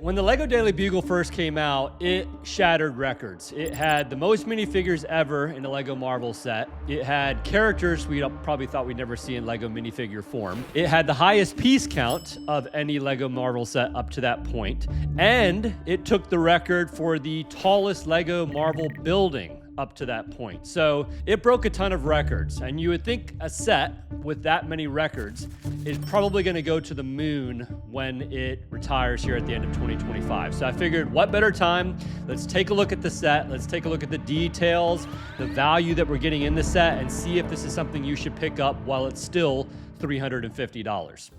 When the LEGO Daily Bugle first came out, it shattered records. It had the most minifigures ever in a LEGO Marvel set. It had characters we probably thought we'd never see in LEGO minifigure form. It had the highest piece count of any LEGO Marvel set up to that point. And it took the record for the tallest LEGO Marvel building up to that point. So it broke a ton of records, and you would think a set with that many records is probably going to go to the moon when it retires here at the end of 2025. So I figured, what better time? Let's take a look at the set. Let's take a look at the details, the value that we're getting in the set, and see if this is something you should pick up while it's still $350.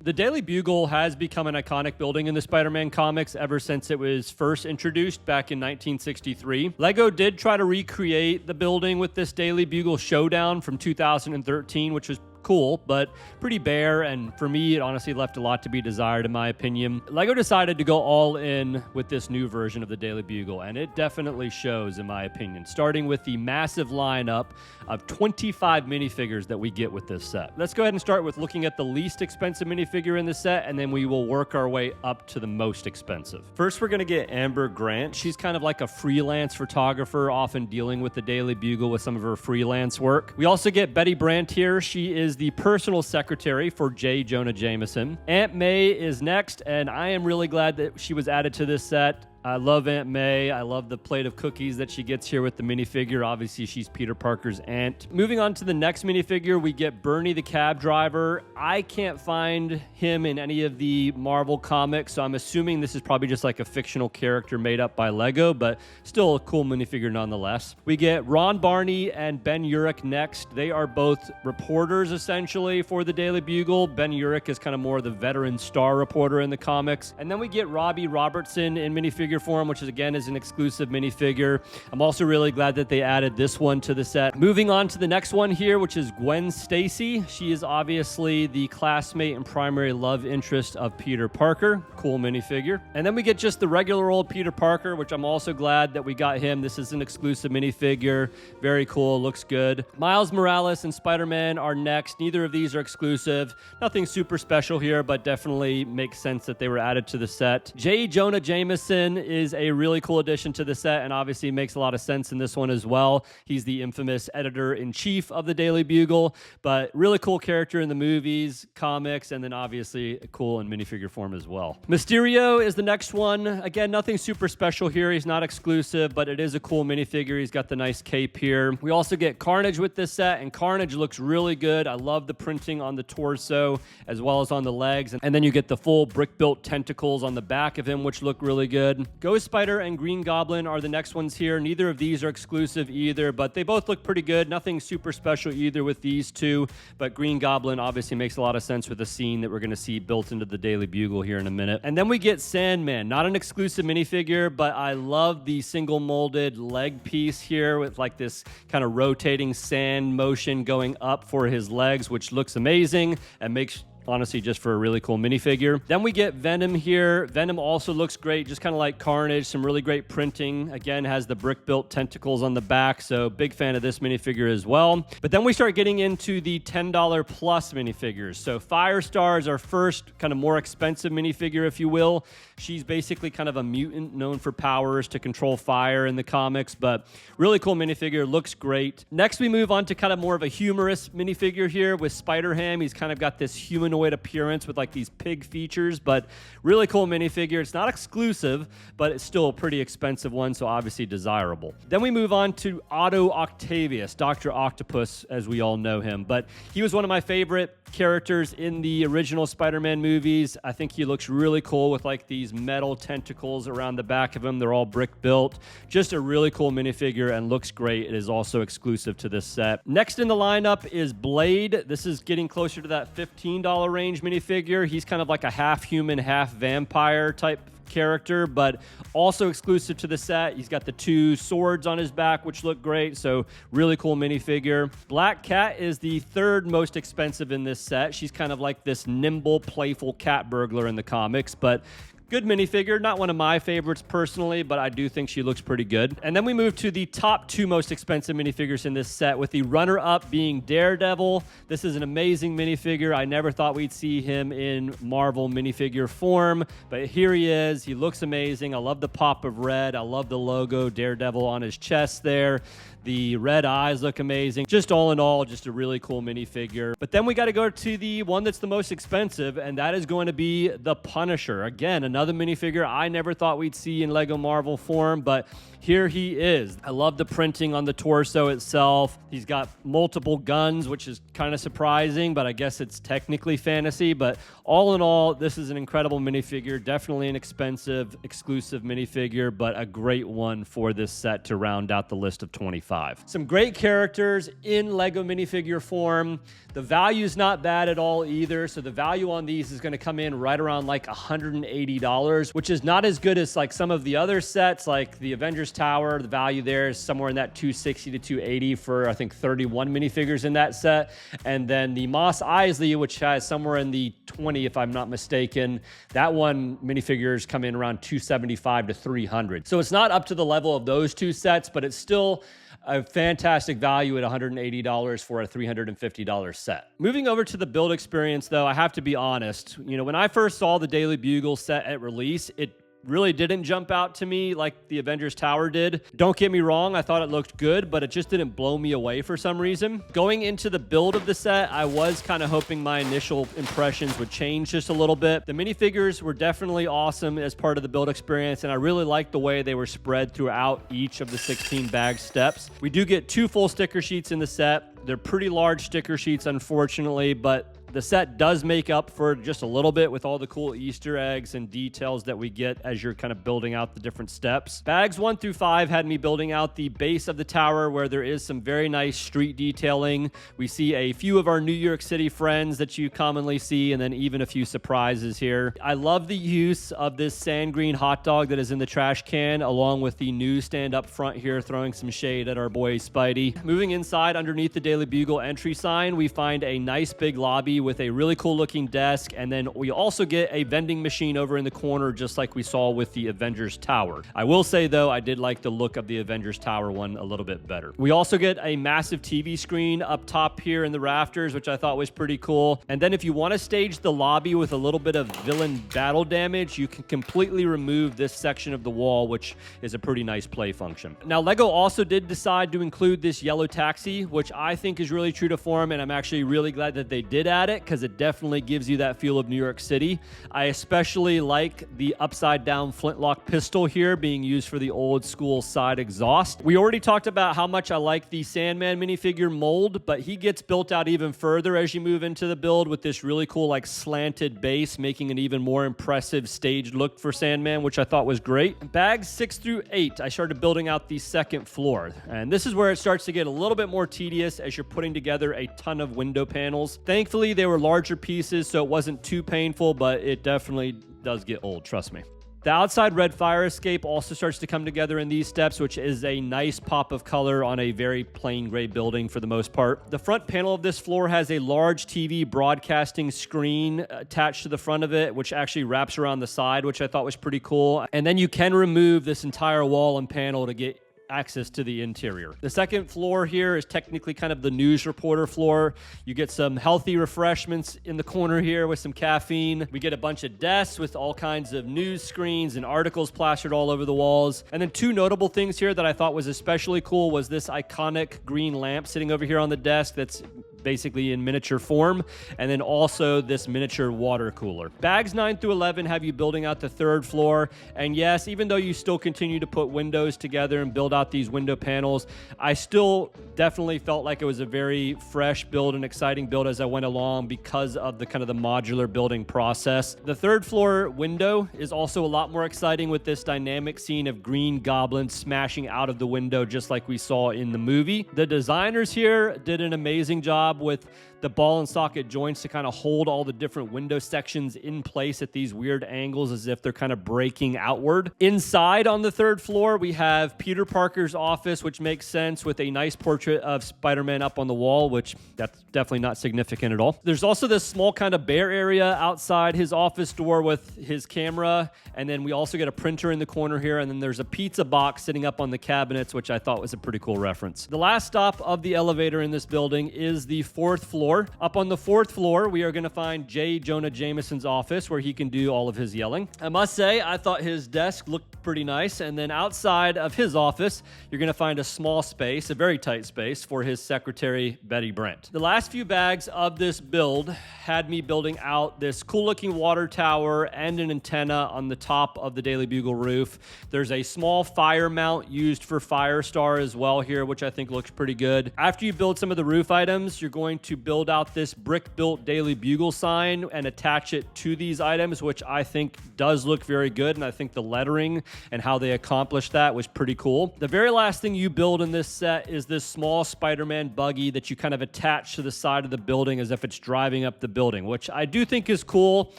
The Daily Bugle has become an iconic building in the Spider-Man comics ever since it was first introduced back in 1963. LEGO did try to recreate the building with this Daily Bugle Showdown from 2013, which was cool, but pretty bare, and for me, it honestly left a lot to be desired in my opinion. LEGO decided to go all in with this new version of the Daily Bugle, and it definitely shows in my opinion, starting with the massive lineup of 25 minifigures that we get with this set. Let's go ahead and start with looking at the least expensive minifigure in the set, and then we will work our way up to the most expensive. First, we're going to get Amber Grant. She's kind of like a freelance photographer, often dealing with the Daily Bugle with some of her freelance work. We also get Betty Brant here. She is the personal secretary for J. Jonah Jameson. Aunt May is next, and I am really glad that she was added to this set. I love Aunt May. I love the plate of cookies that she gets here with the minifigure. Obviously, she's Peter Parker's aunt. Moving on to the next minifigure, we get Bernie the cab driver. I can't find him in any of the Marvel comics, so I'm assuming this is probably just like a fictional character made up by LEGO, but still a cool minifigure nonetheless. We get Ron Barney and Ben Urich next. They are both reporters, essentially, for the Daily Bugle. Ben Urich is kind of more the veteran star reporter in the comics. And then we get Robbie Robertson in minifigure form, which is again is an exclusive minifigure. I'm also really glad that they added this one to the set. Moving on to the next one here, which is Gwen Stacy. She is obviously the classmate and primary love interest of Peter Parker. Cool minifigure. And then we get just the regular old Peter Parker, which I'm also glad that we got him. This is an exclusive minifigure. Very cool, looks good. Miles Morales and Spider-Man are next. Neither of these are exclusive. Nothing super special here, but definitely makes sense that they were added to the set. J. Jonah Jameson is a really cool addition to the set, and obviously makes a lot of sense in this one as well. He's the infamous editor-in-chief of the Daily Bugle, but really cool character in the movies, comics, and then obviously cool in minifigure form as well. Mysterio is the next one. Again, nothing super special here. He's not exclusive, but it is a cool minifigure. He's got the nice cape here. We also get Carnage with this set, and Carnage looks really good. I love the printing on the torso as well as on the legs, and then you get the full brick-built tentacles on the back of him, which look really good. Ghost Spider and Green Goblin are the next ones here. Neither of these are exclusive either, but they both look pretty good. Nothing super special either with these two, but Green Goblin obviously makes a lot of sense with the scene that we're going to see built into the Daily Bugle here in a minute. And then we get Sandman, not an exclusive minifigure, but I love the single molded leg piece here with like this kind of rotating sand motion going up for his legs, which looks amazing and makes honestly just for a really cool minifigure. Then we get Venom here. Venom also looks great, just kind of like Carnage. Some really great printing. Again, has the brick-built tentacles on the back, so big fan of this minifigure as well. But then we start getting into the $10 plus minifigures. So Firestar is our first kind of more expensive minifigure, if you will. She's basically kind of a mutant known for powers to control fire in the comics, but really cool minifigure, looks great. Next, we move on to kind of more of a humorous minifigure here with Spider-Ham. He's kind of got this humanoid appearance with like these pig features, but really cool minifigure. It's not exclusive, but it's still a pretty expensive one, so obviously desirable. Then we move on to Otto Octavius, Dr. Octopus, as we all know him, but he was one of my favorite characters in the original Spider-Man movies. I think he looks really cool with like these metal tentacles around the back of him. They're all brick built. Just a really cool minifigure and looks great. It is also exclusive to this set. Next in the lineup is Blade. This is getting closer to that $15 range minifigure. He's kind of like a half human, half vampire type character, but also exclusive to the set. He's got the two swords on his back, which look great, so really cool minifigure. Black Cat is the third most expensive in this set. She's kind of like this nimble, playful cat burglar in the comics, but Good minifigure, not one of my favorites personally, but I do think she looks pretty good. And then we move to the top 2 most expensive minifigures in this set, with the runner-up being Daredevil. This is an amazing minifigure. I never thought we'd see him in Marvel minifigure form, but here he is. He looks amazing. I love the pop of red. I love the logo Daredevil on his chest there. The red eyes look amazing. Just all in all, just a really cool minifigure. But then we got to go to the one that's the most expensive, and that is going to be the Punisher. Again, another minifigure I never thought we'd see in LEGO Marvel form, but here he is. I love the printing on the torso itself. He's got multiple guns, which is kind of surprising, but I guess it's technically fantasy. But all in all, this is an incredible minifigure. Definitely an expensive, exclusive minifigure, but a great one for this set to round out the list of 25. Some great characters in LEGO minifigure form. The value's not bad at all either. So the value on these is going to come in right around like $180, which is not as good as like some of the other sets, like the Avengers Tower. The value there is somewhere in that $260 to $280 for, I think, 31 minifigures in that set. And then the Mos Eisley, which has somewhere in the 20, if I'm not mistaken, that one minifigures come in around $275 to $300. So it's not up to the level of those two sets, but it's still a fantastic value at $180 for a $350 set. Moving over to the build experience, though, I have to be honest. When I first saw the Daily Bugle set at release, it really didn't jump out to me like the Avengers Tower did. Don't get me wrong, I thought it looked good, but it just didn't blow me away for some reason. Going into the build of the set, I was kind of hoping my initial impressions would change just a little bit. The minifigures were definitely awesome as part of the build experience, and I really liked the way they were spread throughout each of the 16 bag steps. We do get 2 full sticker sheets in the set. They're pretty large sticker sheets, unfortunately, but the set does make up for just a little bit with all the cool Easter eggs and details that we get as you're kind of building out the different steps. Bags 1 through 5 had me building out the base of the tower, where there is some very nice street detailing. We see a few of our New York City friends that you commonly see, and then even a few surprises here. I love the use of this sand green hot dog that is in the trash can, along with the newsstand up front here, throwing some shade at our boy Spidey. Moving inside, underneath the Daily Bugle entry sign, we find a nice big lobby with a really cool looking desk, and then we also get a vending machine over in the corner, just like we saw with the Avengers Tower. I will say, though, I did like the look of the Avengers Tower one a little bit better. We also get a massive TV screen up top here in the rafters, which I thought was pretty cool. And then if you want to stage the lobby with a little bit of villain battle damage, you can completely remove this section of the wall, which is a pretty nice play function. Now, LEGO also did decide to include this yellow taxi, which I think is really true to form, and I'm actually really glad that they did add it, because it definitely gives you that feel of New York City. I especially like the upside down flintlock pistol here being used for the old school side exhaust. We already talked about how much I like the Sandman minifigure mold, but he gets built out even further as you move into the build with this really cool like slanted base, making an even more impressive staged look for Sandman, which I thought was great. Bags 6 through 8, I started building out the second floor, and this is where it starts to get a little bit more tedious as you're putting together a ton of window panels. Thankfully, they were larger pieces, so it wasn't too painful, but it definitely does get old, trust me. The outside red fire escape also starts to come together in these steps, which is a nice pop of color on a very plain gray building for the most part. The front panel of this floor has a large TV broadcasting screen attached to the front of it, which actually wraps around the side, which I thought was pretty cool. And then you can remove this entire wall and panel to get access to the interior. The second floor here is technically kind of the news reporter floor. You get some healthy refreshments in the corner here with some caffeine. We get a bunch of desks with all kinds of news screens and articles plastered all over the walls. And then 2 notable things here that I thought was especially cool was this iconic green lamp sitting over here on the desk that's basically in miniature form, and then also this miniature water cooler. Bags 9 through 11 have you building out the third floor, and yes, even though you still continue to put windows together and build out these window panels, I still definitely felt like it was a very fresh build and exciting build as I went along because of the kind of the modular building process. The third floor window is also a lot more exciting with this dynamic scene of Green Goblin smashing out of the window just like we saw in the movie. The designers here did an amazing job with the ball and socket joints to kind of hold all the different window sections in place at these weird angles as if they're kind of breaking outward. Inside on the third floor, we have Peter Parker's office, which makes sense with a nice portrait of Spider-Man up on the wall, which that's definitely not significant at all. There's also this small kind of bare area outside his office door with his camera, and then we also get a printer in the corner here, and then there's a pizza box sitting up on the cabinets, which I thought was a pretty cool reference. The last stop of the elevator in this building is the fourth floor. Up on the fourth floor, we are going to find J. Jonah Jameson's office where he can do all of his yelling. I must say, I thought his desk looked pretty nice. And then outside of his office, you're going to find a small space, a very tight space, for his secretary, Betty Brant. The last few bags of this build had me building out this cool-looking water tower and an antenna on the top of the Daily Bugle roof. There's a small fire mount used for Firestar as well here, which I think looks pretty good. After you build some of the roof items, you're going to build out this brick-built Daily Bugle sign and attach it to these items, which I think does look very good, and I think the lettering and how they accomplished that was pretty cool. The very last thing you build in this set is this small Spider-Man buggy that you kind of attach to the side of the building as if it's driving up the building, which I do think is cool.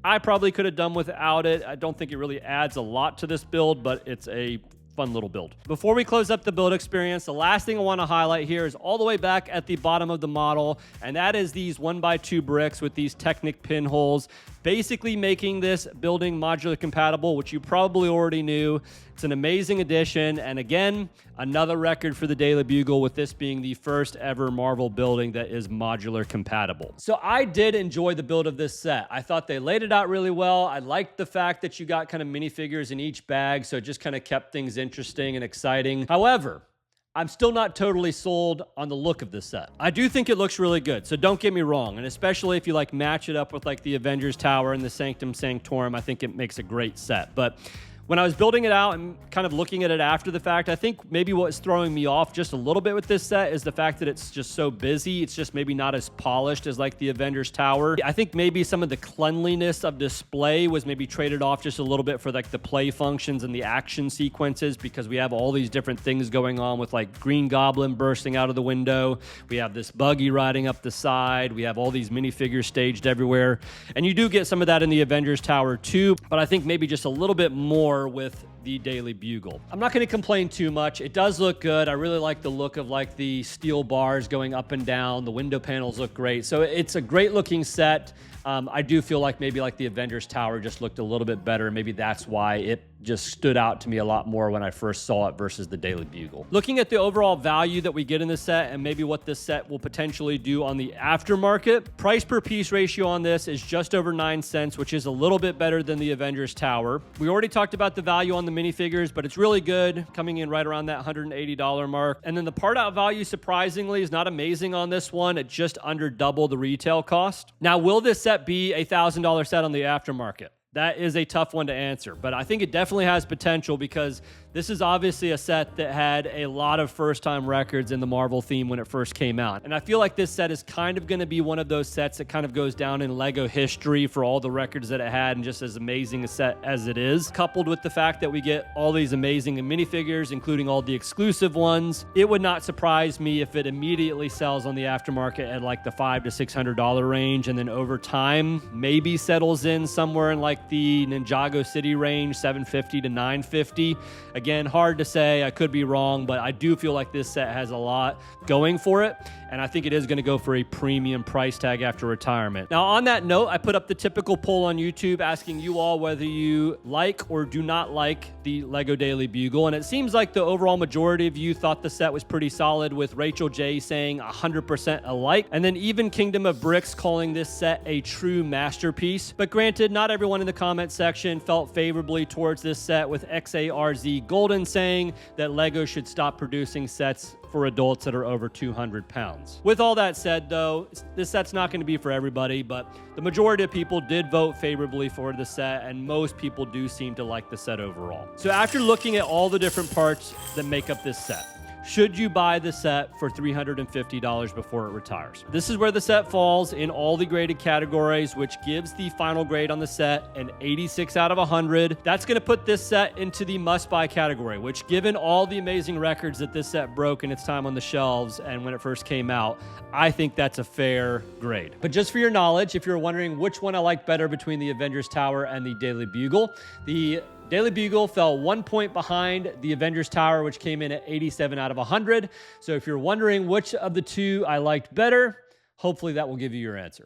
I probably could have done without it. I don't think it really adds a lot to this build, but it's a fun little build. Before we close up the build experience, the last thing I want to highlight here is all the way back at the bottom of the model, and that is these 1x2 bricks with these Technic pinholes, basically making this building modular compatible, which you probably already knew. It's an amazing addition, and again, another record for the Daily Bugle, with this being the first ever Marvel building that is modular compatible. So I did enjoy the build of this set. I thought they laid it out really well. I liked the fact that you got kind of minifigures in each bag, so it just kind of kept things interesting and exciting. However, I'm still not totally sold on the look of this set. I do think it looks really good, so don't get me wrong, and especially if you like match it up with like the Avengers Tower and the Sanctum Sanctorum, I think it makes a great set. But when I was building it out and kind of looking at it after the fact, I think maybe what's throwing me off just a little bit with this set is the fact that it's just so busy. It's just maybe not as polished as like the Avengers Tower. I think maybe some of the cleanliness of display was maybe traded off just a little bit for like the play functions and the action sequences, because we have all these different things going on with like Green Goblin bursting out of the window. We have this buggy riding up the side. We have all these minifigures staged everywhere. And you do get some of that in the Avengers Tower too, but I think maybe just a little bit more with the Daily Bugle. I'm not going to complain too much. It does look good. I really like the look of like the steel bars going up and down. The window panels look great. So it's a great looking set. I do feel like maybe like the Avengers Tower just looked a little bit better. Maybe that's why it just stood out to me a lot more when I first saw it versus the Daily Bugle. Looking at the overall value that we get in this set and maybe what this set will potentially do on the aftermarket, price per piece ratio on this is just over 9 cents, which is a little bit better than the Avengers Tower. We already talked about the value on the minifigures, but it's really good, coming in right around that $180 mark. And then the part out value, surprisingly, is not amazing on this one at just under double the retail cost. Now, will this set be a $1,000 set on the aftermarket? That is a tough one to answer, but I think it definitely has potential, because this is obviously a set that had a lot of first-time records in the Marvel theme when it first came out. And I feel like this set is kind of going to be one of those sets that kind of goes down in LEGO history for all the records that it had and just as amazing a set as it is. Coupled with the fact that we get all these amazing minifigures, including all the exclusive ones, it would not surprise me if it immediately sells on the aftermarket at like the $500 to $600 range, and then over time maybe settles in somewhere in like the Ninjago City range, $750 to $950. Again, hard to say. I could be wrong, but I do feel like this set has a lot going for it, and I think it is going to go for a premium price tag after retirement. Now, on that note, I put up the typical poll on YouTube asking you all whether you like or do not like the LEGO Daily Bugle, and it seems like the overall majority of you thought the set was pretty solid, with Rachel J saying 100% alike, and then even Kingdom of Bricks calling this set a true masterpiece. But granted, not everyone in the comment section felt favorably towards this set, with XARZ Golden saying that LEGO should stop producing sets for adults that are over 200 pounds. With all that said, though, this set's not going to be for everybody, but the majority of people did vote favorably for the set, and most people do seem to like the set overall. So after looking at all the different parts that make up this set, should you buy the set for $350 before it retires? This is where the set falls in all the graded categories, which gives the final grade on the set an 86 out of 100. That's going to put this set into the must-buy category, which, given all the amazing records that this set broke in its time on the shelves and when it first came out, I think that's a fair grade. But just for your knowledge, if you're wondering which one I like better between the Avengers Tower and the Daily Bugle, the Daily Bugle fell 1 point behind the Avengers Tower, which came in at 87 out of 100. So if you're wondering which of the two I liked better, hopefully that will give you your answer.